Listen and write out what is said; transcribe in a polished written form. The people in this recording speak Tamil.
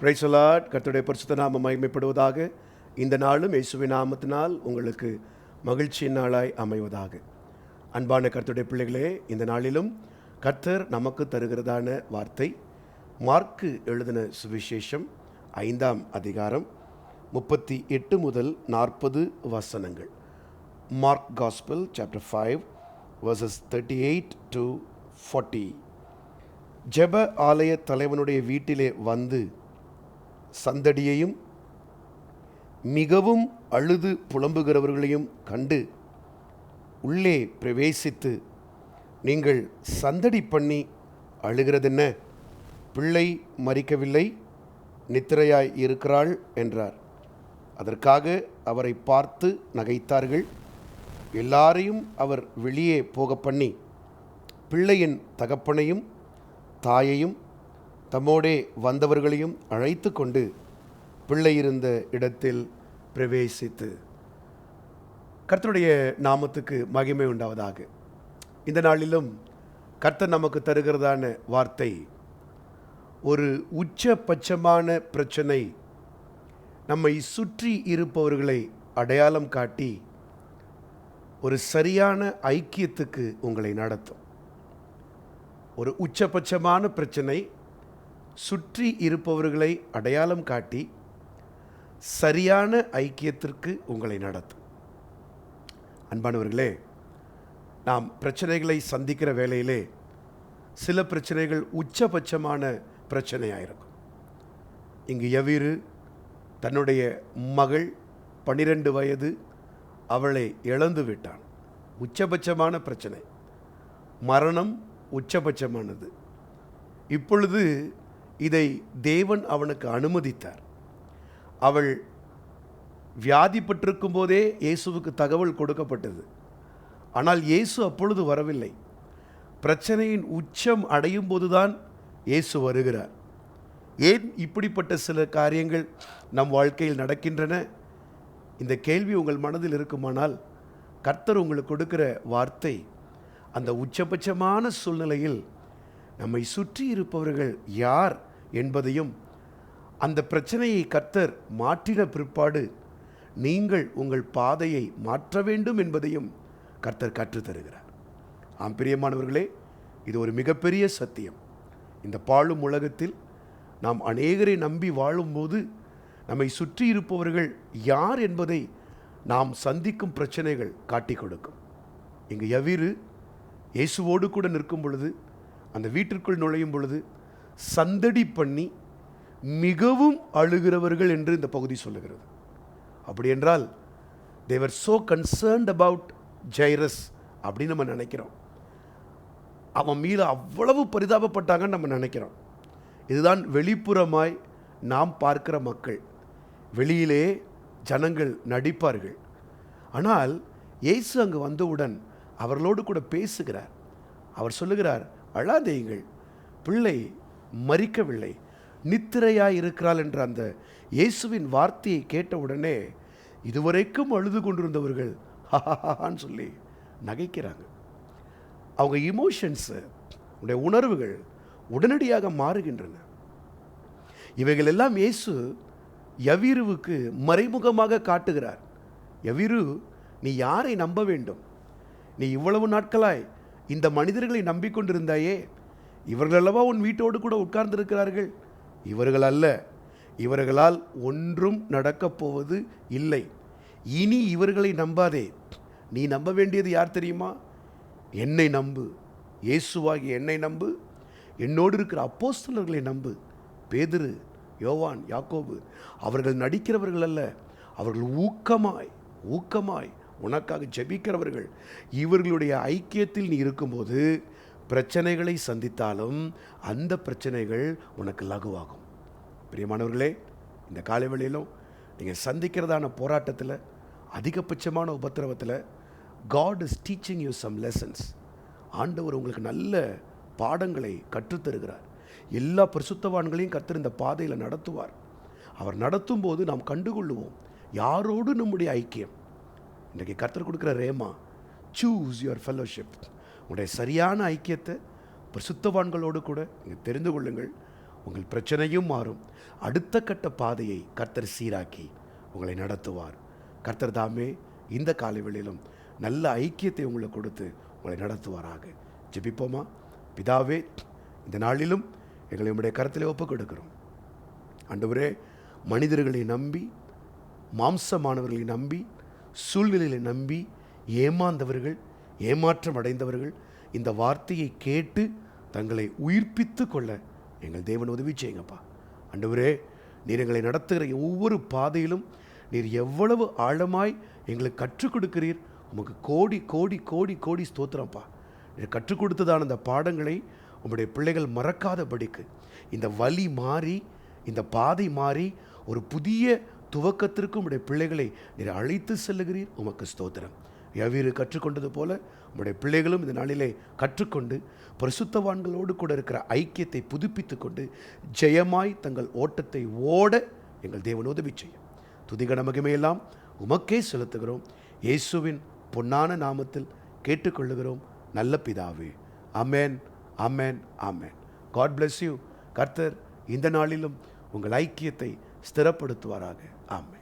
Praise the Lord. கர்த்தருடைய பரிசுத்த நாமம் மகிமைப்படுவதாக. இந்த நாளும் இயேசுவின் நாமத்தினால் உங்களுக்கு மகிழ்ச்சியின் நாளாய் அமைவதாக. அன்பான கர்த்தருடைய பிள்ளைகளே, இந்த நாளிலும் கர்த்தர் நமக்கு தருகிறதான வார்த்தை மார்க்கு எழுதின சுவிசேஷம் 5ஆம் அதிகாரம் 38 முதல் 40 வசனங்கள். Mark gospel chapter 5 verses 38 to 40. ஜெப ஆலய தலைவனுடைய வீட்டிலே வந்து சந்தடியையும் மிகவும் அழுது புலம்புகிறவர்களையும் கண்டு உள்ளே பிரவேசித்து, நீங்கள் சந்தடி பண்ணி அழுகிறதென்ன? பிள்ளை மரிக்கவில்லை, நித்திரையாய் இருக்கிறாள் என்றார். அதற்காக அவரை பார்த்து நகைத்தார்கள். எல்லாரையும் அவர் வெளியே போக பண்ணி பிள்ளையின் தகப்பனையும் தாயையும் தம்மோடே வந்தவர்களையும் அழைத்து கொண்டு பிள்ளை இருந்த இடத்தில் பிரவேசித்து. கர்த்தருடைய நாமத்துக்கு மகிமை உண்டாவதாக. இந்த நாளிலும் கர்த்தர் நமக்கு தருகிறதான வார்த்தை, ஒரு உச்சபட்சமான பிரச்சனை நம்மை சுற்றி இருப்பவர்களை அடையாளம் காட்டி ஒரு சரியான ஐக்கியத்துக்கு உங்களை நடத்தும். ஒரு உச்சபட்சமான பிரச்சனை சுற்றி இருப்பவர்களை அடையாளம் காட்டி சரியான ஐக்கியத்திற்கு உங்களை நடத்தும். அன்பானவர்களே, நாம் பிரச்சனைகளை சந்திக்கிற வேளையிலே சில பிரச்சனைகள் உச்சபட்சமான பிரச்சனையாயிருக்கும். இங்கு யவீரு தன்னுடைய மகள் 12 வயது, அவளை இழந்து விட்டான். உச்சபட்சமான பிரச்சனை. மரணம் உச்சபட்சமானது. இப்பொழுது இதை தேவன் அவனுக்கு அனுமதித்தார். அவள் வியாதிப்பட்டிருக்கும் போதே இயேசுவுக்கு தகவல் கொடுக்கப்பட்டது. ஆனால் இயேசு அப்பொழுது வரவில்லை. பிரச்சனையின் உச்சம் அடையும் போதுதான் இயேசு வருகிறார். ஏன் இப்படிப்பட்ட சில காரியங்கள் நம் வாழ்க்கையில் நடக்கின்றன? இந்த கேள்வி உங்கள் மனதில் இருக்குமானால், கர்த்தர் உங்களுக்கு கொடுக்கிற வார்த்தை, அந்த உச்சபட்சமான சூழ்நிலையில் நம்மை சுற்றி இருப்பவர்கள் யார் என்பதையும், அந்த பிரச்சனையை கர்த்தர் மாற்றின பிற்பாடு நீங்கள் உங்கள் பாதையை மாற்ற வேண்டும் என்பதையும் கர்த்தர் கற்றுத்தருகிறார். ஆம் பிரியமானவர்களே, இது ஒரு மிகப்பெரிய சத்தியம். இந்த பாழும் உலகத்தில் நாம் அநேகரை நம்பி வாழும்போது நம்மை சுற்றி இருப்பவர்கள் யார் என்பதை நாம் சந்திக்கும் பிரச்சனைகள் காட்டி கொடுக்கும். இங்கு யவீரு இயேசுவோடு கூட நிற்கும் பொழுது, அந்த வீட்டிற்குள் நுழையும் பொழுது சந்தடி பண்ணி மிகவும் அழுகிறவர்கள் என்று இந்த பகுதி சொல்லுகிறது. அப்படி என்றால் they were so concerned about Jairus அப்படின்னு நம்ம நினைக்கிறோம். அவன் மீது அவ்வளவு பரிதாபப்பட்டாங்கன்னு நம்ம நினைக்கிறோம். இதுதான் வெளிப்புறமாய் நாம் பார்க்கிற மக்கள். வெளியிலே ஜனங்கள் நடிப்பார்கள். ஆனால் இயேசு அங்கு வந்தவுடன் அவர்களோடு கூட பேசுகிறார். அவர் சொல்லுகிறார், அழாதேயுங்கள், பிள்ளை மரிக்கவில்லை, நித்திரையாய் இருக்கிறாள் என்ற அந்த இயேசுவின் வார்த்தையை கேட்டவுடனே இதுவரைக்கும் அழுது கொண்டிருந்தவர்கள் ஹான்னு சொல்லி நகைக்கிறாங்க. அவங்க இமோஷன்ஸு, உடைய உணர்வுகள் உடனடியாக மாறுகின்றன. இவைகள் எல்லாம் இயேசு யவீருவுக்கு மறைமுகமாக காட்டுகிறார். யவீரு, நீ யாரை நம்ப வேண்டும்? நீ இவ்வளவு நாட்களாய் இந்த மனிதர்களை நம்பிக்கொண்டிருந்தாயே, இவர்கள் அல்லவா உன் வீட்டோடு கூட உட்கார்ந்திருக்கிறார்கள்? இவர்கள் அல்ல, இவர்களால் ஒன்றும் நடக்கப் போவது இல்லை. இனி இவர்களை நம்பாதே. நீ நம்ப வேண்டியது யார் தெரியுமா? என்னை நம்பு. இயேசுவாகிய என்னை நம்பு. என்னோடு இருக்கிற அப்போஸ்தலர்களை நம்பு. பேதுரு, யோவான், யாக்கோபு, அவர்கள் நடிக்கிறவர்கள் அல்ல, அவர்கள் ஊக்கமாய் உனக்காக ஜெபிக்கிறவர்கள். இவர்களுடைய ஐக்கியத்தில் நீ இருக்கும்போது பிரச்சனைகளை சந்தித்தாலும் அந்த பிரச்சனைகள் உனக்கு லகுவாகும். பிரியமானவர்களே, இந்த காலை வேளையிலும் நீங்கள் சந்திக்கிறதான போராட்டத்தில், அதிகபட்சமான உபத்திரவத்தில், God is teaching you some lessons. ஆண்டவர் உங்களுக்கு நல்ல பாடங்களை கற்றுத்தருகிறார். எல்லா பரிசுத்தவான்களையும் கர்த்தர் இந்த பாதையில் நடத்துவார். அவர் நடத்தும் போது நாம் கண்டுகொள்ளுவோம் யாரோடு நம்முடைய ஐக்கியம். இன்றைக்கு கர்த்தர் கொடுக்குற ரேமா, சூஸ் யுவர் ஃபெல்லோஷிப். உடைய சரியான ஐக்கியத்தை பரிசுத்தவான்களோடு கூட நீங்கள் தெரிந்து கொள்ளுங்கள். உங்கள் பிரச்சனையும் மாறும். அடுத்த கட்ட பாதையை கர்த்தர் சீராக்கி உங்களை நடத்துவார். கர்த்தர் தாமே இந்த காலைவெளியிலும் நல்ல ஐக்கியத்தை உங்களுக்கு கொடுத்து உங்களை நடத்துவாராக. ஜெபிப்போமா? பிதாவே, இந்த நாளிலும் எங்களை உம்முடைய கரத்திலே ஒப்புக் கொடுக்கிறோம். ஆண்டவரே, மனிதர்களை நம்பி, மாம்சமானவர்களை நம்பி, சூழ்நிலைகளை நம்பி ஏமாந்தவர்கள், ஏமாற்றம் அடைந்தவர்கள் இந்த வார்த்தையை கேட்டு தங்களை உயிர்ப்பித்து கொள்ள எங்கள் தேவன் உதவி செய்யுங்கப்பா. ஆண்டவரே, நீர் எங்களை நடத்துகிற ஒவ்வொரு பாதையிலும் நீர் எவ்வளவு ஆழமாய் எங்களுக்கு கற்றுக் கொடுக்கிறீர். உமக்கு கோடி கோடி கோடி கோடி ஸ்தோத்திரம்ப்பா. நீர் கற்றுக் கொடுத்ததான அந்த பாடங்களை உம்முடைய பிள்ளைகள் மறக்காதபடிக்கு இந்த வழி மாறி, இந்த பாதை மாறி ஒரு புதிய துவக்கத்திற்கு உம்முடைய பிள்ளைகளை நீர் அழைத்து செல்லுகிறீர். உமக்கு ஸ்தோத்திரம். யவீரு கற்றுக்கொண்டது போல உம்முடைய பிள்ளைகளும் இந்த நாளிலே கற்றுக்கொண்டு பரிசுத்தவான்களோடு கூட இருக்கிற ஐக்கியத்தை புதுப்பித்து கொண்டு ஜெயமாய் தங்கள் ஓட்டத்தை ஓட எங்கள் தேவன் உதவி செய்யும். துதிகன மகிமையெல்லாம் உமக்கே செலுத்துகிறோம். இயேசுவின் பொன்னான நாமத்தில் கேட்டுக்கொள்ளுகிறோம் நல்ல பிதாவே. ஆமென், ஆமென், ஆமென். God bless you. கர்த்தர் இந்த நாளிலும் உங்கள் ஐக்கியத்தை ஸ்திரப்படுத்துவாராக. ஆமென்.